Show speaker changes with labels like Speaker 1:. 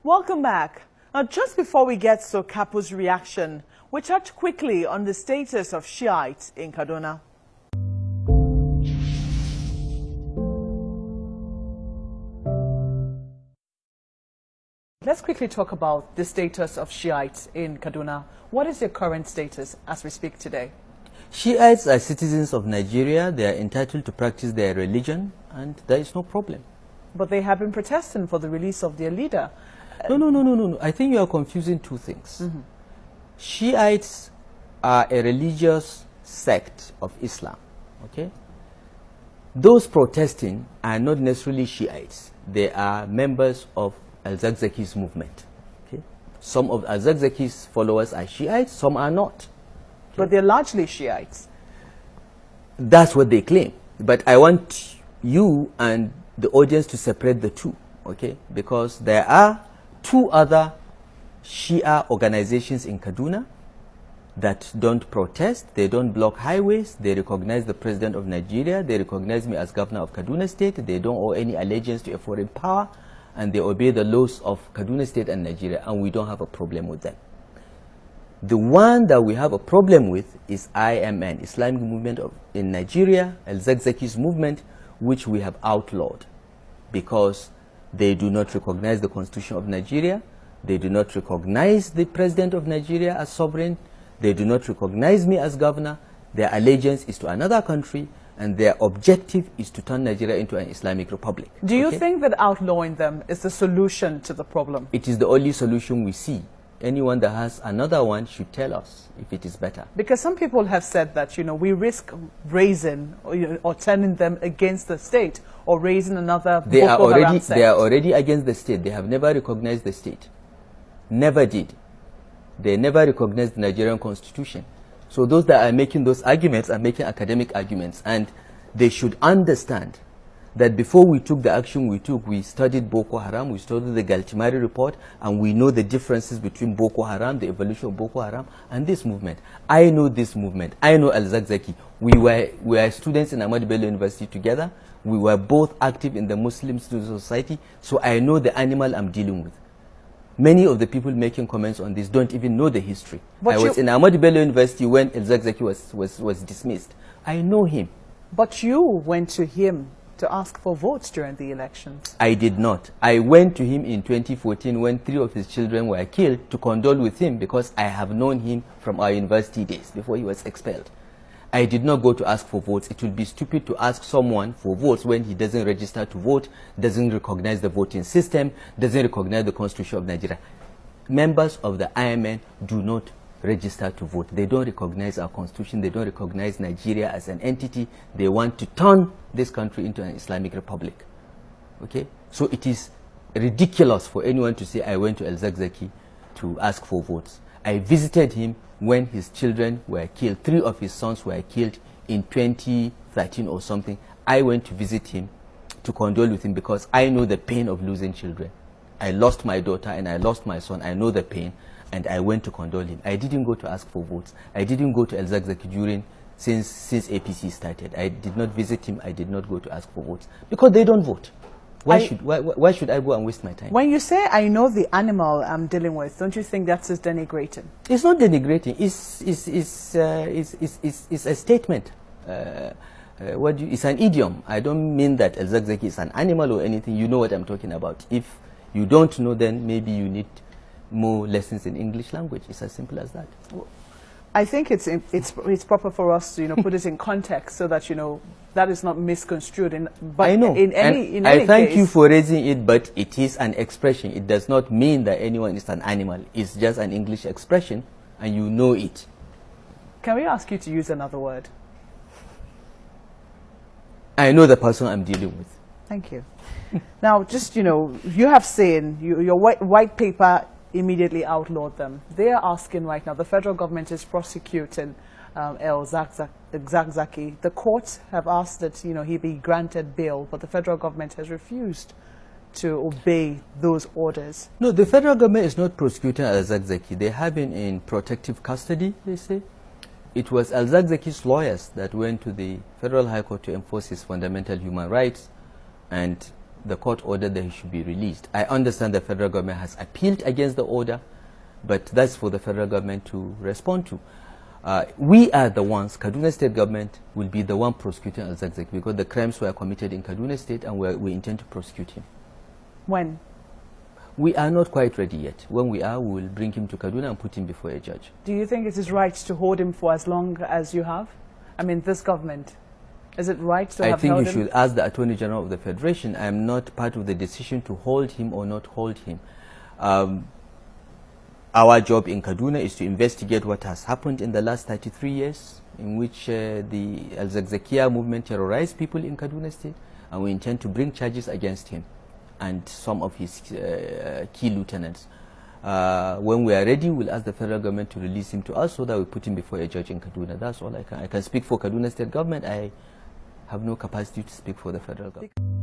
Speaker 1: Welcome back. Now, just before we get to Kapu's reaction, we touch quickly on the status of Shiites in Kaduna. Let's quickly talk about the status of Shiites in Kaduna. What is their current status as we speak today?
Speaker 2: Shiites are citizens of Nigeria. They are entitled to practice their religion, and there is no problem.
Speaker 1: But they have been protesting for the release of their leader.
Speaker 2: No. I think you are confusing two things. Shiites are a religious sect of Islam, okay? Those protesting are not necessarily Shiites. They are members of Al-Zakzaki's movement, okay? Some of Al-Zakzaki's followers are Shiites, some are not. Okay?
Speaker 1: But they're largely Shiites.
Speaker 2: That's what they claim. But I want you and the audience to separate the two, okay? Because there are two other Shia organizations in Kaduna that don't protest, they don't block highways, they recognize the President of Nigeria, they recognize me as Governor of Kaduna State, they don't owe any allegiance to a foreign power, and they obey the laws of Kaduna State and Nigeria, and we don't have a problem with them. The one that we have a problem with is IMN, Islamic Movement in Nigeria, Al-Zakzaki's movement, which we have outlawed because they do not recognize the Constitution of Nigeria, they do not recognize the President of Nigeria as sovereign, they do not recognize me as governor, their allegiance is to another country, and their objective is to turn Nigeria into an Islamic republic.
Speaker 1: Do you think that outlawing them is the solution to the problem?
Speaker 2: It is the only solution we see. Anyone that has another one should tell us if it is better.
Speaker 1: Because some people have said that, you know, we risk raising or turning them against the state or raising another Boko Haram sect.
Speaker 2: They are already against the state. They have never recognized the state. Never did. They never recognized the Nigerian constitution. So those that are making those arguments are making academic arguments, and they should understand that before we took the action we took, we studied Boko Haram, we studied the Galtimari report, and we know the differences between Boko Haram, the evolution of Boko Haram, and this movement. I know this movement. I know Al-Zakzaki. We were students in Ahmadu Bello University together. We were both active in the Muslim Student Society, so I know the animal I'm dealing with. Many of the people making comments on this don't even know the history. I was in Ahmadu Bello University when Al-Zakzaki was dismissed. I know him.
Speaker 1: But you went to him to ask for votes during the elections.
Speaker 2: I did not. I went to him in 2014 when 3 of his children were killed to condole with him because I have known him from our university days before he was expelled. I did not go to ask for votes. It would be stupid to ask someone for votes when he doesn't register to vote, doesn't recognize the voting system, doesn't recognize the Constitution of Nigeria. Members of the IMN do not register to vote. They don't recognize our constitution. They don't recognize Nigeria as an entity. They want to turn this country into an Islamic republic. Okay? So it is ridiculous for anyone to say, I went to Al-Zakzaki to ask for votes. I visited him when his children were killed. 3 of his sons were killed in 2013 or something. I went to visit him to condole with him because I know the pain of losing children. I lost my daughter and I lost my son. I know the pain. And I went to condole him. I didn't go to ask for votes. I didn't go to Al-Zakzaki since APC started. I did not visit him. I did not go to ask for votes because they don't vote. Why should I go and waste my time?
Speaker 1: When you say I know the animal I'm dealing with, don't you think that's just denigrating?
Speaker 2: It's not denigrating. It's a statement. It's an idiom. I don't mean that Al-Zakzaki is an animal or anything. You know what I'm talking about. If you don't know, then maybe you need more lessons in English language. It's as simple as that.
Speaker 1: I think it's proper for us to put it in context so that that is not misconstrued.
Speaker 2: I know.
Speaker 1: I
Speaker 2: thank you for raising it, but it is an expression. It does not mean that anyone is an animal. It's just an English expression, and you know it.
Speaker 1: Can we ask you to use another word?
Speaker 2: I know the person I'm dealing with.
Speaker 1: Thank you. Now, just you have seen your white paper immediately outlawed them. They are asking right now, the federal government is prosecuting Al-Zakzaki. The courts have asked that he be granted bail, but the federal government has refused to obey those orders.
Speaker 2: No, the federal government is not prosecuting Al-Zakzaki. They have been in protective custody, they say. It was Al-Zakzaki's lawyers that went to the Federal High Court to enforce his fundamental human rights, and the court ordered that he should be released. I understand the federal government has appealed against the order, but that's for the federal government to respond to. We are the ones, Kaduna State government will be the one prosecuting Al-Zakzaki because the crimes were committed in Kaduna State and we intend to prosecute him.
Speaker 1: When?
Speaker 2: We are not quite ready yet. When we are, we will bring him to Kaduna and put him before a judge.
Speaker 1: Do you think it is right to hold him for as long as you have? I mean, this government. Is it right to have held him?
Speaker 2: I think you should ask the Attorney General of the Federation. I am not part of the decision to hold him or not hold him. Our job in Kaduna is to investigate what has happened in the last 33 years in which the Al-Zakzakiya movement terrorized people in Kaduna State, and we intend to bring charges against him and some of his key lieutenants. When we are ready, we'll ask the federal government to release him to us so that we put him before a judge in Kaduna. That's all I can. I can speak for Kaduna State government. I have no capacity to speak for the federal government.